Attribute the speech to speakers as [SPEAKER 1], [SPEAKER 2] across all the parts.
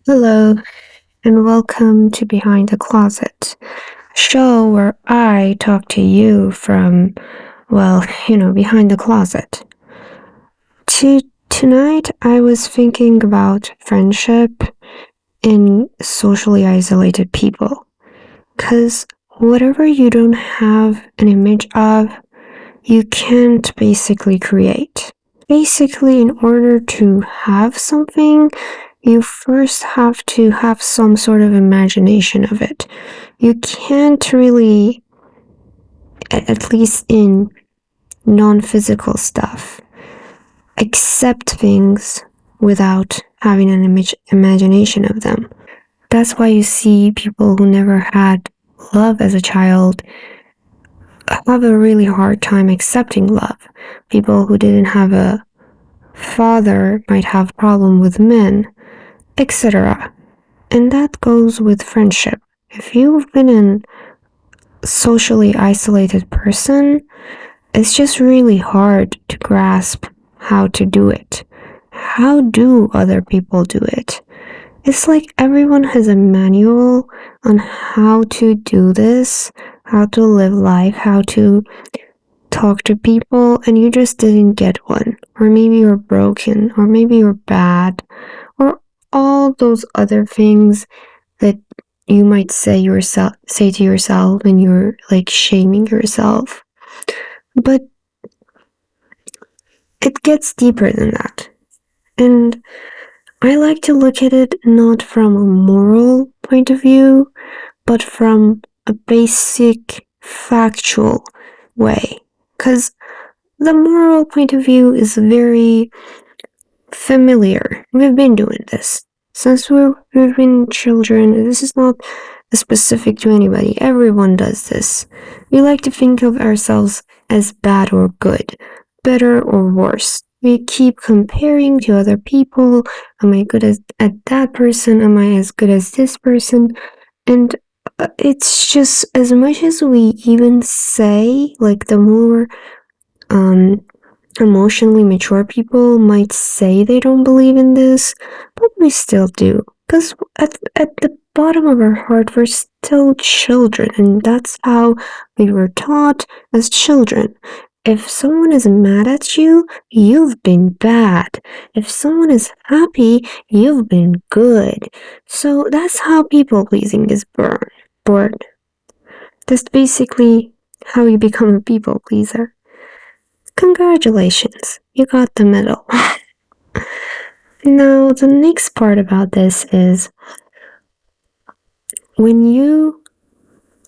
[SPEAKER 1] Hello, and welcome to Behind the Closet, a show where I talk to you from, behind the closet. Tonight, I was thinking about friendship in socially isolated people. Because whatever you don't have an image of, you can't basically create. Basically, in order to have something, you first have to have some sort of imagination of it. You can't really, at least in non-physical stuff, accept things without having an imagination of them. That's why you see people who never had love as a child have a really hard time accepting love. People who didn't have a father might have problem with men, etc. And that goes with friendship. If you've been a socially isolated person, it's just really hard to grasp how to do it. How do other people do it? It's like everyone has a manual on how to do this, how to live life, how to talk to people, and you just didn't get one. Or maybe you're broken, or maybe you're bad, or all those other things that you might say to yourself when you're like shaming yourself. But it gets deeper than that. And I like to look at it not from a moral point of view, but from a basic factual way. Because the moral point of view is very familiar. We've been doing this since we've been children. This is not specific to anybody. Everyone does this. We like to think of ourselves as bad or good, better or worse. We keep comparing to other people. Am I good at that person? Am I as good as this person? And it's just, as much as we even say, like the more emotionally mature people might say they don't believe in this, but we still do. Because at the bottom of our heart, we're still children, and that's how we were taught as children. If someone is mad at you, you've been bad. If someone is happy, you've been good. So that's how people pleasing is born. That's basically how you become a people pleaser. Congratulations, you got the medal. Now, the next part about this is when you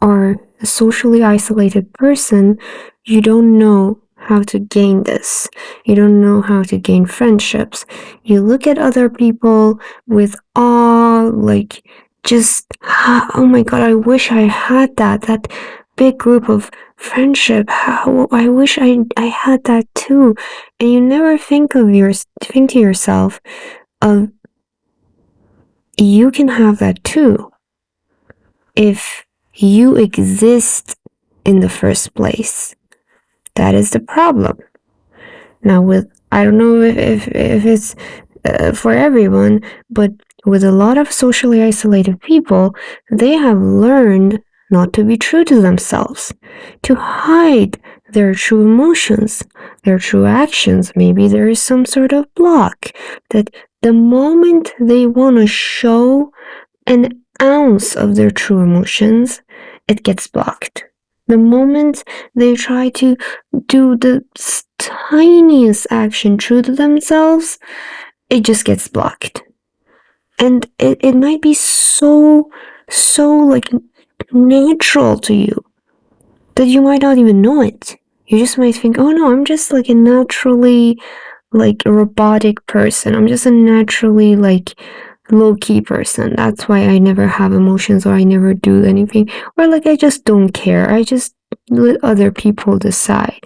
[SPEAKER 1] are a socially isolated person, you don't know how to gain this. You don't know how to gain friendships. You look at other people with awe, like just, oh my god, I wish I had that big group of friendship. I wish I had that too. And you never think to yourself of you can have that too if you exist in the first place. That is the problem. Now, I don't know if it's for everyone, but with a lot of socially isolated people, they have learned not to be true to themselves, to hide their true emotions, their true actions. Maybe there is some sort of block that the moment they want to show an ounce of their true emotions, it gets blocked. The moment they try to do the tiniest action true to themselves, it just gets blocked. And it might be so like natural to you that you might not even know it. You just might think, oh no, I'm just like a naturally like a robotic person. I'm just a naturally like low-key person. That's why I never have emotions or I never do anything. Or like I just don't care. I just let other people decide.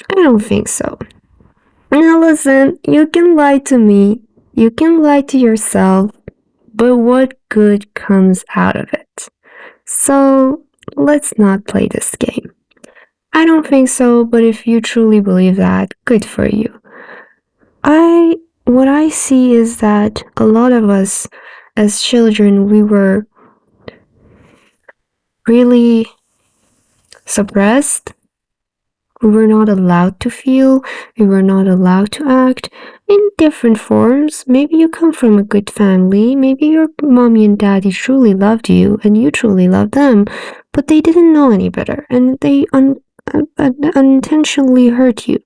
[SPEAKER 1] I don't think so. Now listen, you can lie to me. You can lie to yourself. But what good comes out of it? So let's not play this game. I don't think so, but if you truly believe that, good for you. I what I see is that a lot of us as children, we were really suppressed. We were not allowed to feel, we were not allowed to act in different forms. Maybe you come from a good family, maybe your mommy and daddy truly loved you and you truly loved them, but they didn't know any better and they unintentionally hurt you.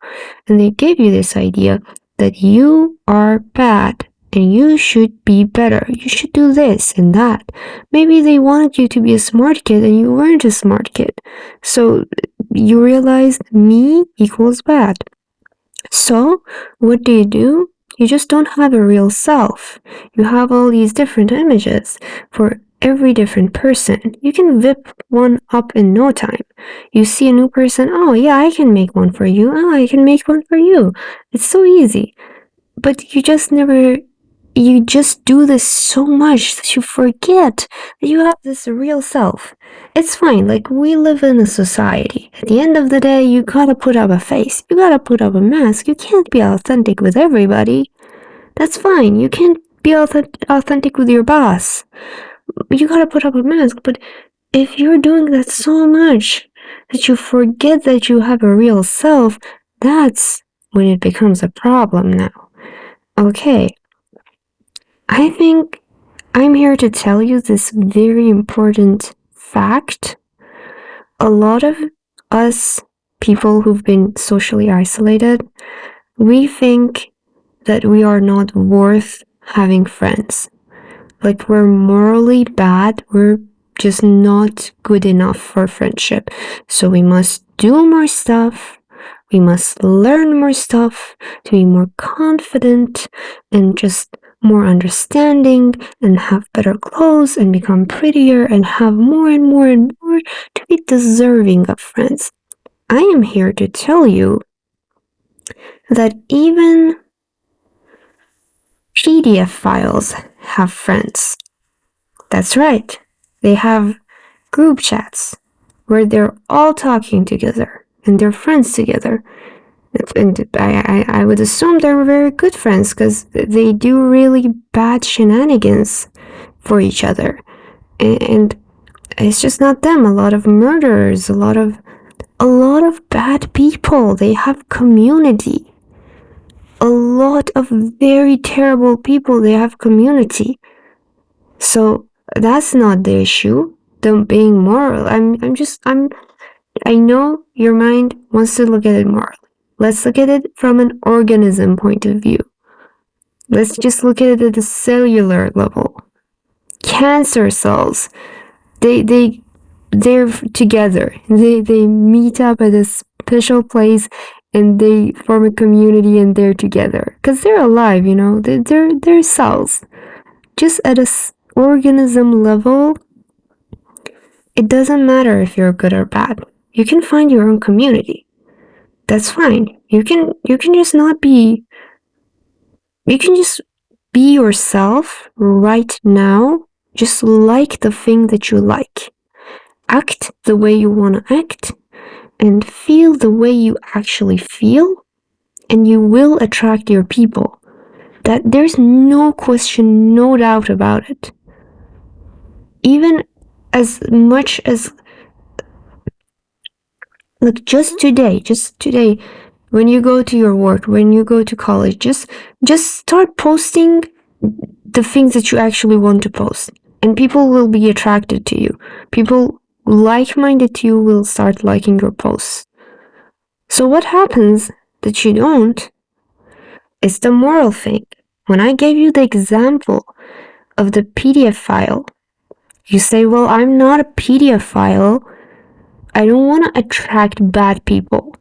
[SPEAKER 1] And they gave you this idea that you are bad and you should be better. You should do this and that. Maybe they wanted you to be a smart kid and you weren't a smart kid. So you realized me equals bad. So what do? You just don't have a real self. You have all these different images for every different person. You can whip one up in no time. You see a new person, oh yeah, I can make one for you. Oh, I can make one for you. It's so easy. But you just do this so much that you forget that you have this real self. It's fine, like we live in a society. At the end of the day, you gotta put up a face. You gotta put up a mask. You can't be authentic with everybody. That's fine. You can't be authentic with your boss. You gotta put up a mask. But if you're doing that so much that you forget that you have a real self, that's when it becomes a problem now. Okay, I think I'm here to tell you this very important fact. A lot of us people who've been socially isolated, we think that we are not worth having friends. Like we're morally bad, we're just not good enough for friendship. So we must do more stuff. We must learn more stuff to be more confident and just more understanding and have better clothes and become prettier and have more and more and more to be deserving of friends. I am here to tell you that even PDF files have friends. That's right. They have group chats where they're all talking together and they're friends together. And I would assume they're very good friends because they do really bad shenanigans for each other. And it's just not them. A lot of murderers, a lot of bad people. They have community. A lot of very terrible people, they have community. So that's not the issue. Them being moral. I know your mind wants to look at it morally. Let's look at it from an organism point of view. Let's just look at it at the cellular level. Cancer cells, they're together. They meet up at a special place and they form a community and they're together because they're alive. They're cells. Just at a organism level, it doesn't matter if you're good or bad. You can find your own community. That's fine. You can just not be. You can just be yourself right now. Just like the thing that you like. Act the way you want to act and feel the way you actually feel, and you will attract your people. That there's no question, no doubt about it. Even as much as like just today, when you go to your work, when you go to college, just start posting the things that you actually want to post, and people will be attracted to you. People like-minded to you will start liking your posts. So what happens that you don't is the moral thing. When I gave you the example of the PDF file, you say, well, I'm not a PDF file. I don't want to attract bad people.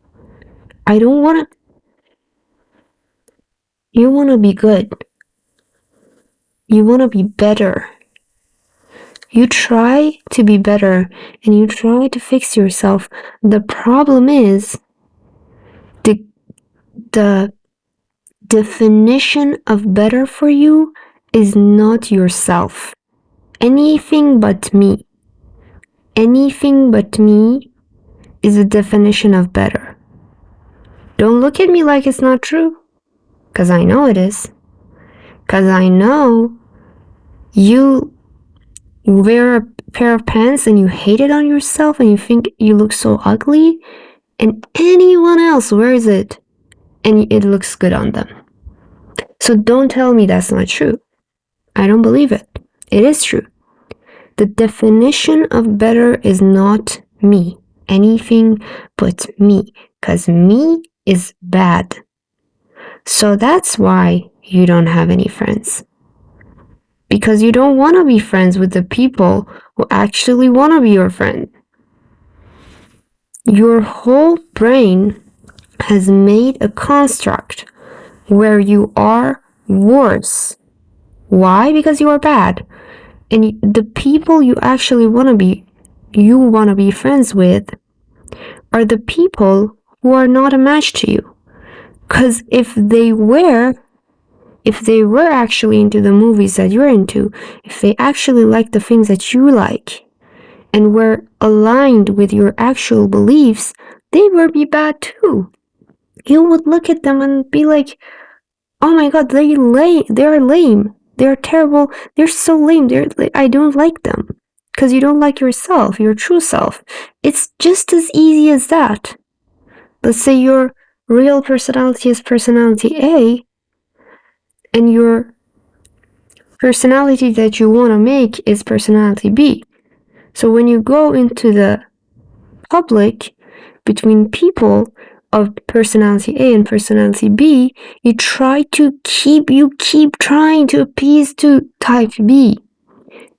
[SPEAKER 1] I don't want to. You want to be good. You want to be better. You try to be better and you try to fix yourself. The problem is the definition of better for you is not yourself. Anything but me. Anything but me is a definition of better. Don't look at me like it's not true, because I know it is. Because I know you wear a pair of pants and you hate it on yourself and you think you look so ugly, and anyone else wears it and it looks good on them. So don't tell me that's not true. I don't believe it. It is true. The definition of better is not me. Anything but me. Because me is bad. So that's why you don't have any friends. Because you don't want to be friends with the people who actually want to be your friend. Your whole brain has made a construct where you are worse. Why? Because you are bad. And the people you actually want to be friends with are the people who are not a match to you. Because if they were actually into the movies that you're into, if they actually like the things that you like, and were aligned with your actual beliefs, they would be bad too. You would look at them and be like, oh my god, they're lame. They're terrible. They're so lame. I don't like them. Because you don't like yourself, your true self. It's just as easy as that. Let's say your real personality is personality A, and your personality that you want to make is personality B. So when you go into the public between people of personality A and personality B, you keep trying to appease to type B.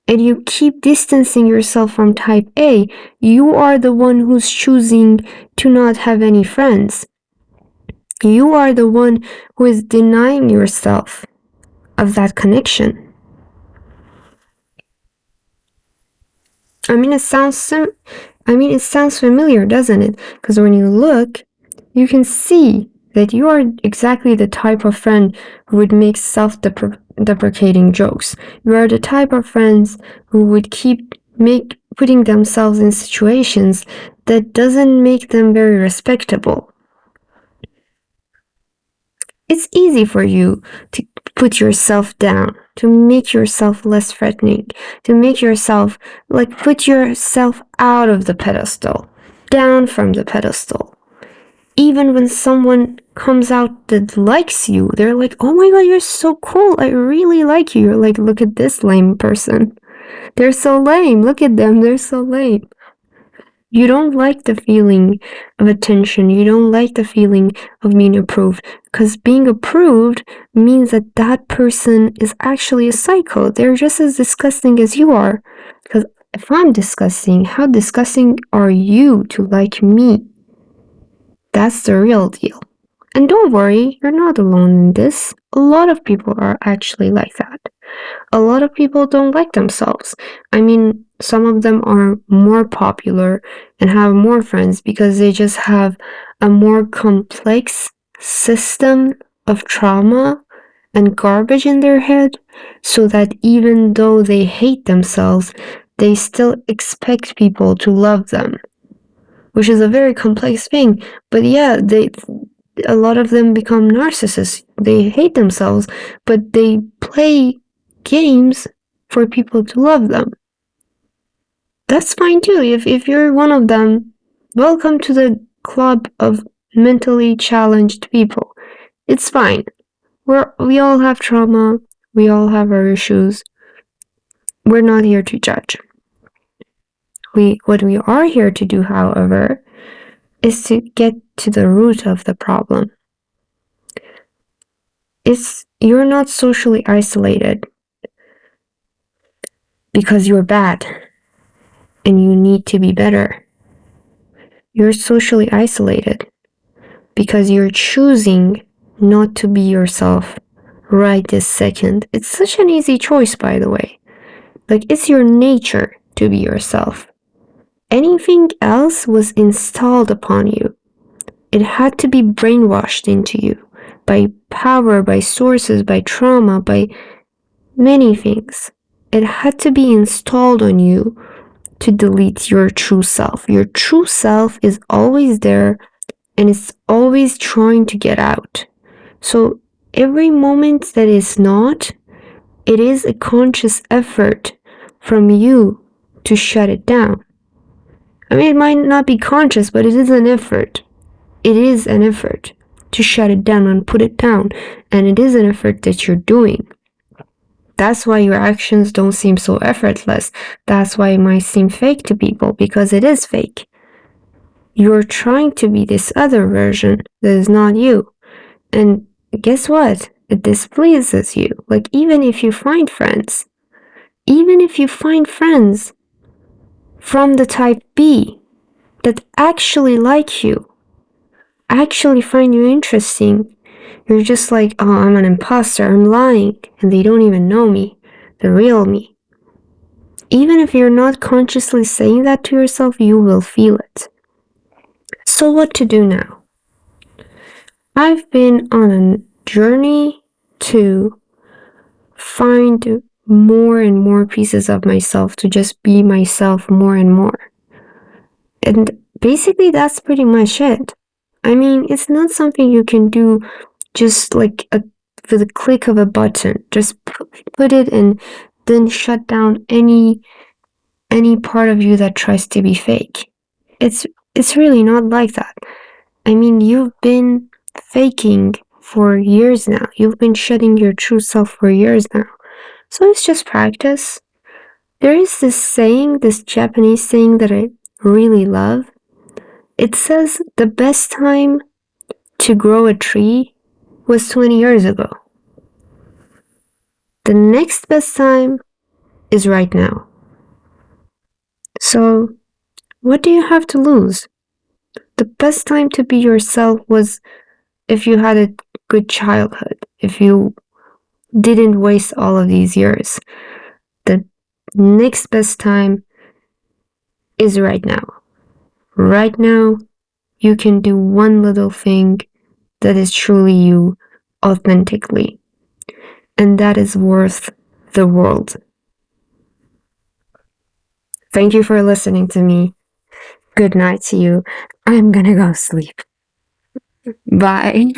[SPEAKER 1] And you keep distancing yourself from type A. You are the one who's choosing to not have any friends. You are the one who is denying yourself of that connection. I mean, it sounds familiar, doesn't it? Because when you look, you can see that you are exactly the type of friend who would make self-deprecating jokes. You are the type of friends who would keep putting themselves in situations that doesn't make them very respectable. It's easy for you to put yourself down, to make yourself less threatening, to make yourself, put yourself out of the pedestal, down from the pedestal. Even when someone comes out that likes you, they're like, oh my god, you're so cool, I really like you. You're like, look at this lame person. They're so lame, look at them, they're so lame. You don't like the feeling of attention. You don't like the feeling of being approved. Because being approved means that that person is actually a psycho. They're just as disgusting as you are. Because if I'm disgusting, how disgusting are you to like me? That's the real deal. And don't worry, you're not alone in this. A lot of people are actually like that. A lot of people don't like themselves. I mean, some of them are more popular and have more friends because they just have a more complex system of trauma and garbage in their head, so that even though they hate themselves, they still expect people to love them, which is a very complex thing. But yeah, a lot of them become narcissists. They hate themselves, but they play games for people to love them. That's fine too. If you're one of them, welcome to the club of mentally challenged people. It's fine. We all have trauma. We all have our issues. We're not here to judge. What we are here to do, however, is to get to the root of the problem. You're not socially isolated because you're bad and you need to be better. You're socially isolated because you're choosing not to be yourself right this second. It's such an easy choice, by the way. It's your nature to be yourself. Anything else was installed upon you. It had to be brainwashed into you by power, by sources, by trauma, by many things. It had to be installed on you to delete your true self. Your true self is always there and it's always trying to get out. So every moment that is not, it is a conscious effort from you to shut it down. I mean, it might not be conscious, but it is an effort. It is an effort to shut it down and put it down. And it is an effort that you're doing. That's why your actions don't seem so effortless. That's why it might seem fake to people, because it is fake. You're trying to be this other version that is not you. And guess what? It displeases you. Like, even if you find friends from the type B that actually like you, actually find you interesting, you're just like, oh, I'm an imposter, I'm lying, and they don't even know me, the real me. Even if you're not consciously saying that to yourself, you will feel it. So what to do now? I've been on a journey to find more and more pieces of myself, to just be myself more and more. And basically that's pretty much it. I mean, it's not something you can do just like with a click of a button. Just put it and then shut down any part of you that tries to be fake. It's really not like that. I mean, you've been faking for years now. You've been shutting your true self for years now. So it's just practice. There is this saying, this Japanese saying that I really love. It says the best time to grow a tree was 20 years ago. The next best time is right now. So, what do you have to lose? The best time to be yourself was if you had a good childhood, if you didn't waste all of these years. The next best time is right now. Right now, you can do one little thing that is truly you, authentically. And that is worth the world. Thank you for listening to me. Good night to you. I'm gonna go sleep. Bye.